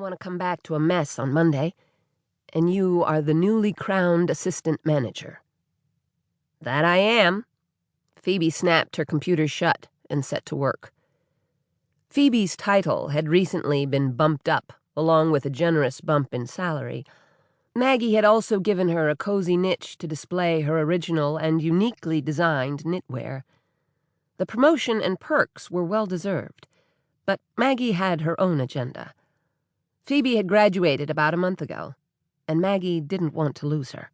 want to come back to a mess on Monday, and you are the newly crowned assistant manager." "That I am." Phoebe snapped her computer shut and set to work. Phoebe's title had recently been bumped up, along with a generous bump in salary. Maggie had also given her a cozy niche to display her original and uniquely designed knitwear. The promotion and perks were well-deserved, but Maggie had her own agenda. Phoebe had graduated about a month ago, and Maggie didn't want to lose her.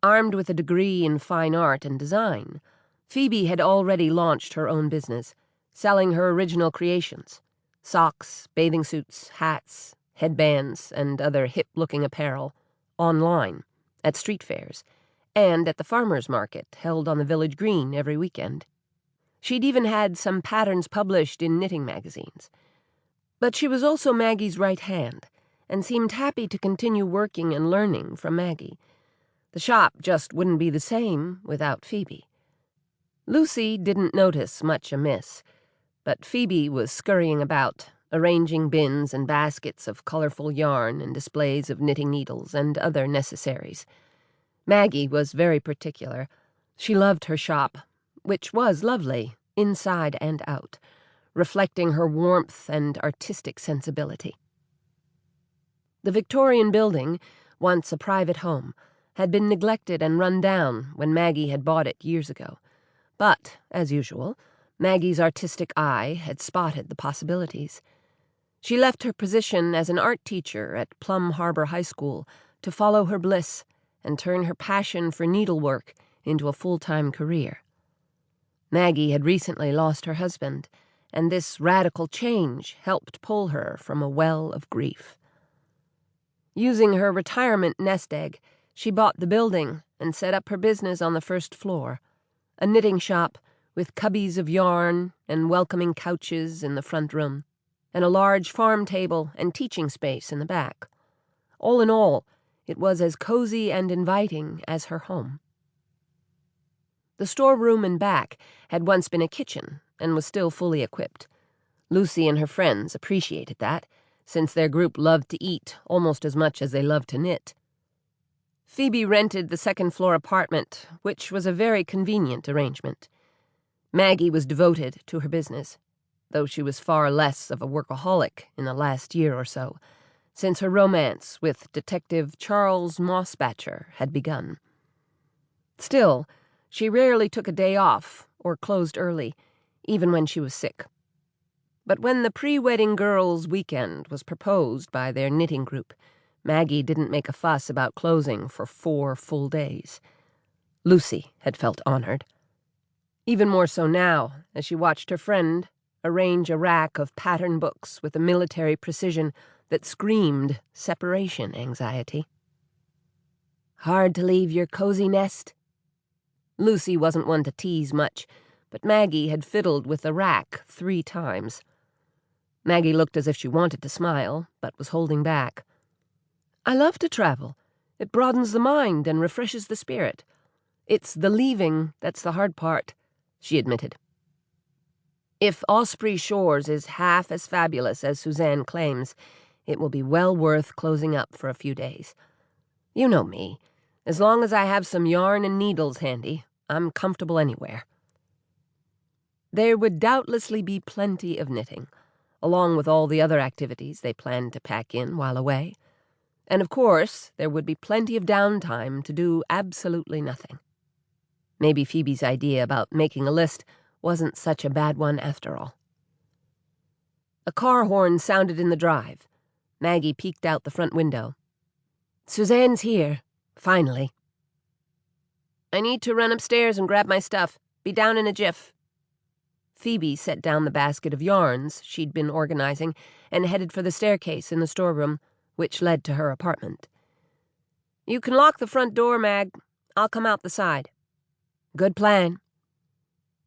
Armed with a degree in fine art and design, Phoebe had already launched her own business, selling her original creations: socks, bathing suits, hats, headbands, and other hip-looking apparel, online, at street fairs, and at the farmers' market held on the village green every weekend. She'd even had some patterns published in knitting magazines. But she was also Maggie's right hand, and seemed happy to continue working and learning from Maggie. The shop just wouldn't be the same without Phoebe. Lucy didn't notice much amiss, but Phoebe was scurrying about, arranging bins and baskets of colorful yarn and displays of knitting needles and other necessaries. Maggie was very particular. She loved her shop, which was lovely, inside and out, reflecting her warmth and artistic sensibility. The Victorian building, once a private home, had been neglected and run down when Maggie had bought it years ago. But, as usual, Maggie's artistic eye had spotted the possibilities. She left her position as an art teacher at Plum Harbor High School to follow her bliss and turn her passion for needlework into a full-time career. Maggie had recently lost her husband, and this radical change helped pull her from a well of grief. Using her retirement nest egg, she bought the building and set up her business on the first floor, a knitting shop with cubbies of yarn and welcoming couches in the front room, and a large farm table and teaching space in the back. All in all, it was as cozy and inviting as her home. The storeroom and back had once been a kitchen and was still fully equipped. Lucy and her friends appreciated that, since their group loved to eat almost as much as they loved to knit. Phoebe rented the second-floor apartment, which was a very convenient arrangement. Maggie was devoted to her business, though she was far less of a workaholic in the last year or so, since her romance with Detective Charles Mossbatcher had begun. Still, she rarely took a day off or closed early, even when she was sick. But when the pre-wedding girls' weekend was proposed by their knitting group, Maggie didn't make a fuss about closing for 4 full days. Lucy had felt honored. Even more so now, as she watched her friend arrange a rack of pattern books with a military precision that screamed separation anxiety. "Hard to leave your cozy nest?" Lucy wasn't one to tease much, but Maggie had fiddled with the rack 3 times. Maggie looked as if she wanted to smile, but was holding back. "I love to travel. It broadens the mind and refreshes the spirit. It's the leaving that's the hard part," she admitted. "If Osprey Shores is half as fabulous as Suzanne claims, it will be well worth closing up for a few days. You know me. As long as I have some yarn and needles handy, I'm comfortable anywhere." There would doubtlessly be plenty of knitting, along with all the other activities they planned to pack in while away. And of course, there would be plenty of downtime to do absolutely nothing. Maybe Phoebe's idea about making a list wasn't such a bad one after all. A car horn sounded in the drive. Maggie peeked out the front window. "Suzanne's here, finally." "I need to run upstairs and grab my stuff. Be down in a jiff." Phoebe set down the basket of yarns she'd been organizing and headed for the staircase in the storeroom, which led to her apartment. "You can lock the front door, Mag. I'll come out the side." "Good plan."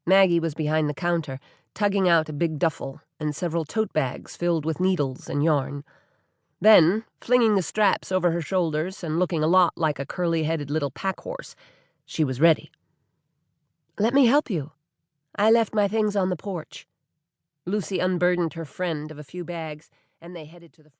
Maggie was behind the counter, tugging out a big duffel and several tote bags filled with needles and yarn. Then, flinging the straps over her shoulders and looking a lot like a curly-headed little pack-horse, she was ready. "Let me help you. I left my things on the porch." Lucy unburdened her friend of a few bags, and they headed to the front.